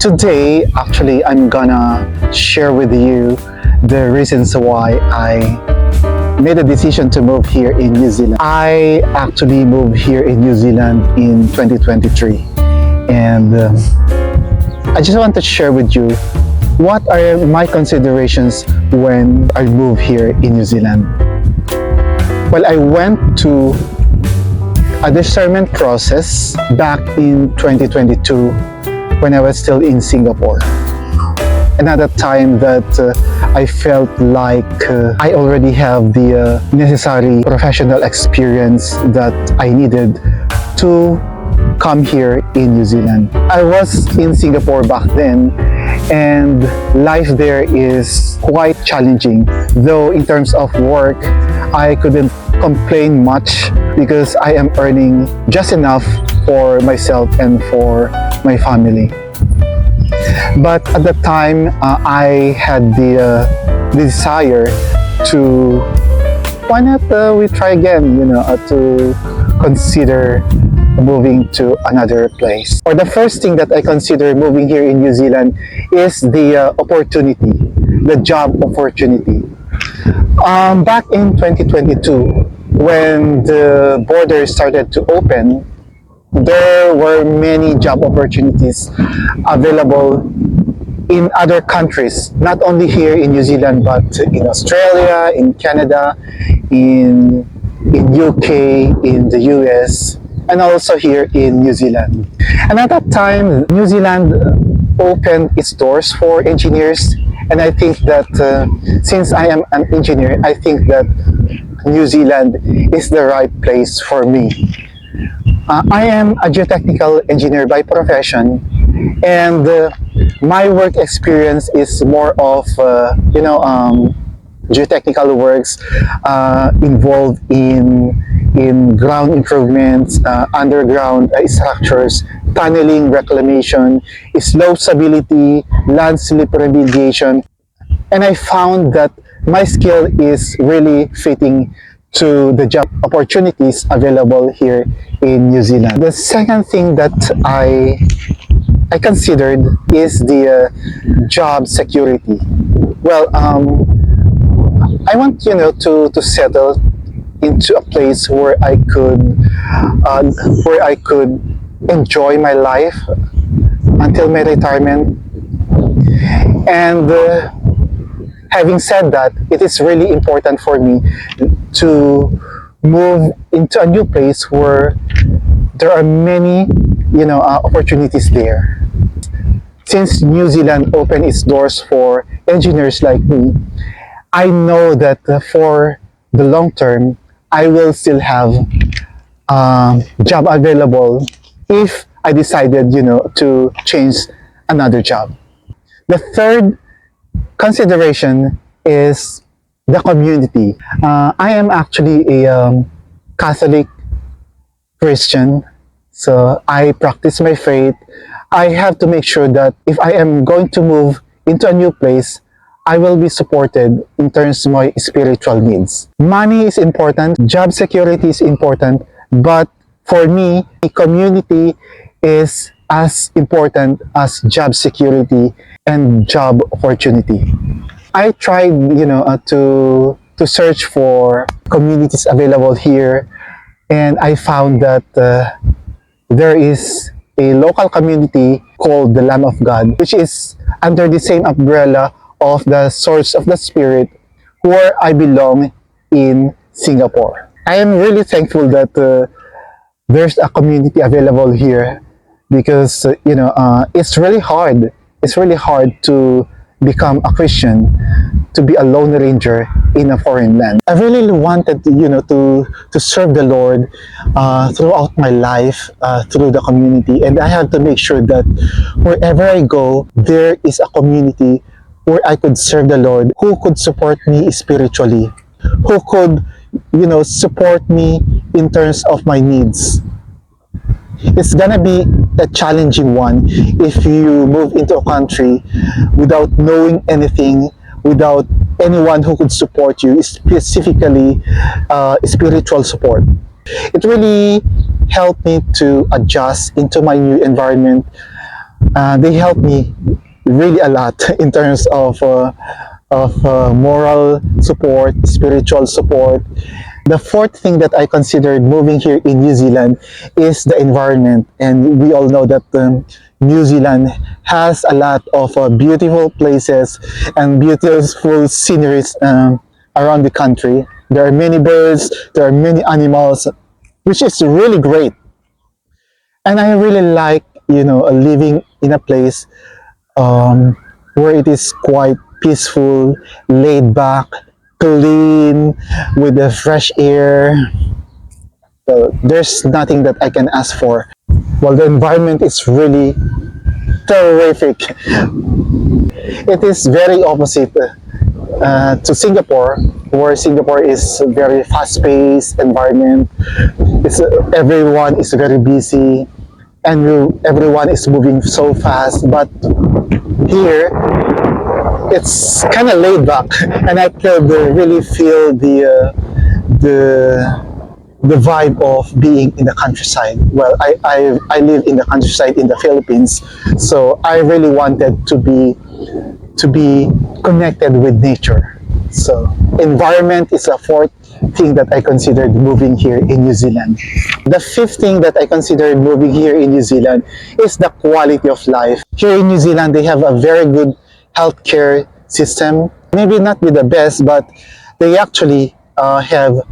Today, actually, I'm gonna share with you the reasons why I made a decision to move here in New Zealand. I actually moved here in New Zealand in 2023, and I just want to share with you what are my considerations when I moved here in New Zealand. Well, I went to a discernment process back in 2022 when I was still in Singapore. And at that time that I felt like I already have the necessary professional experience that I needed to come here in New Zealand. I was in Singapore back then, and life there is quite challenging. Though in terms of work, I couldn't complain much because I am earning just enough for myself and for my family. But at the time, I had the desire to, why not we try again, to consider moving to another place. Or the first thing that I consider moving here in New Zealand is the opportunity, the job opportunity. Back in 2022, when the border started to open, there were many job opportunities available in other countries, not only here in New Zealand, but in Australia, in Canada, in UK, in the US, and also here in New Zealand. And at that time, New Zealand opened its doors for engineers, and I think that since I am an engineer, I think that New Zealand is the right place for me. I am a geotechnical engineer by profession, and my work experience is more of geotechnical works involved in ground improvements, underground structures, tunneling, reclamation, slope stability, landslip remediation, and I found that my skill is really fitting to the job opportunities available here in New Zealand. The second thing that I considered is the job security. Well, I want to settle into a place where I could enjoy my life until my retirement. And having said that, it is really important for me to move into a new place where there are many opportunities there. Since New Zealand opened its doors for engineers like me, I know that for the long term, I will still have job available if I decided to change another job. The third consideration is the community. I am actually a Catholic Christian, so I practice my faith. I have to make sure that if I am going to move into a new place, I will be supported in terms of my spiritual needs. Money is important, job security is important, but for me, the community is as important as job security and job opportunity. I tried, to search for communities available here, and I found that there is a local community called the Lamb of God, which is under the same umbrella of the Source of the Spirit, where I belong in Singapore. I am really thankful that there's a community available here because it's really hard. It's really hard to become a Christian, to be a lone ranger in a foreign land. I really wanted to serve the Lord throughout my life through the community, and I have to make sure that wherever I go, there is a community where I could serve the Lord, who could support me spiritually, who could support me in terms of my needs. It's gonna be a challenging one if you move into a country without knowing anything, without anyone who could support you, specifically spiritual support. It really helped me to adjust into my new environment, They help me really a lot in terms of moral support, spiritual support. The fourth thing that I considered moving here in New Zealand is the environment. And we all know that New Zealand has a lot of beautiful places and beautiful sceneries around the country. There are many birds, there are many animals, which is really great. And I really like, living in a place where it is quite peaceful, laid back, clean, with the fresh air. So there's nothing that I can ask for. Well, the environment is really terrific. It is very opposite to Singapore, where Singapore is a very fast-paced environment. Everyone is very busy, and everyone is moving so fast. But here, it's kind of laid back, and I could really feel the vibe of being in the countryside. Well, I live in the countryside in the Philippines, so I really wanted to be connected with nature. So environment is a fourth thing that I considered moving here in New Zealand. The fifth thing that I considered moving here in New Zealand is the quality of life. Here in New Zealand, they have a very good healthcare system. Maybe not be the best, but they actually have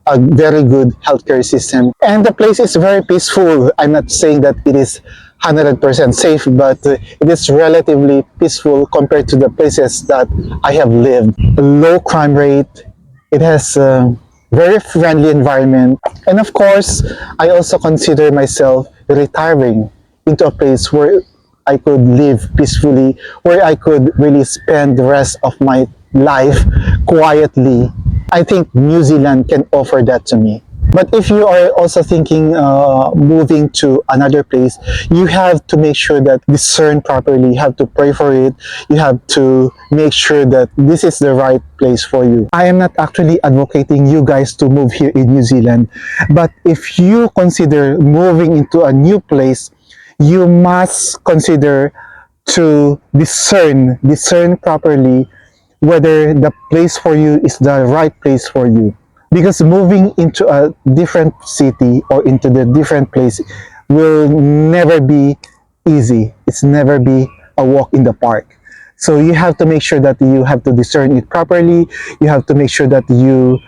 a very good healthcare system. And the place is very peaceful. I'm not saying that it is 100% safe, but it is relatively peaceful compared to the places that I have lived. A low crime rate. It has a very friendly environment. And of course, I also consider myself retiring into a place where I could live peacefully, where I could really spend the rest of my life quietly. I think New Zealand can offer that to me. But if you are also thinking moving to another place, you have to make sure that discern properly. You have to pray for it. You have to make sure that this is the right place for you. I am not actually advocating you guys to move here in New Zealand, but if you consider moving into a new place, you must consider to discern properly whether the place for you is the right place for you. Because moving into a different city or into the different place will never be easy. It's never be a walk in the park. So you have to make sure that you have to discern it properly. You have to make sure that you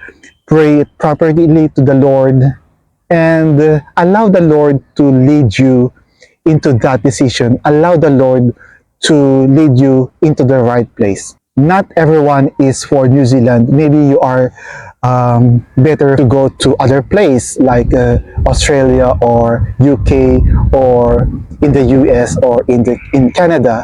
pray it properly to the Lord and allow the Lord to lead you into that decision. Allow the Lord to lead you into the right place. Not everyone is for New Zealand. Maybe you are better to go to other place like Australia or UK or in the US or in Canada.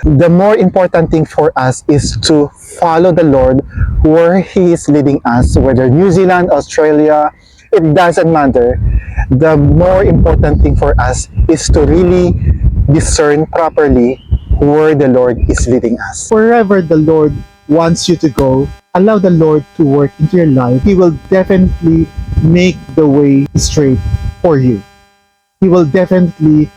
The more important thing for us is to follow the Lord where He is leading us, whether New Zealand, Australia, it doesn't matter. The more important thing for us is to really discern properly where the Lord is leading us. Wherever the Lord wants you to go, allow the Lord to work into your life. He will definitely make the way straight for you. He will definitely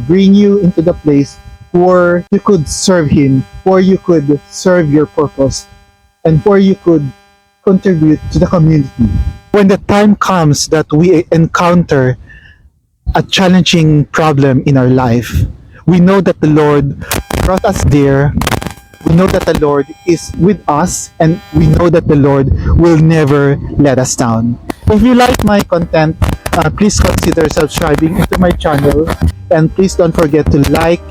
bring you into the place where you could serve Him, where you could serve your purpose, and where you could contribute to the community. When the time comes that we encounter a challenging problem in our life, we know that the Lord brought us there. We know that the Lord is with us, and we know that the Lord will never let us down. If you like my content, please consider subscribing to my channel, and please don't forget to like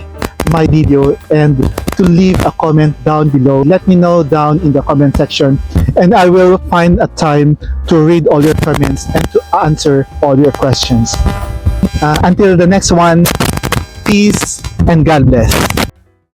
my video and to leave a comment down below. Let me know down in the comment section, and I will find a time to read all your comments and to answer all your questions. Until the next one, peace and God bless.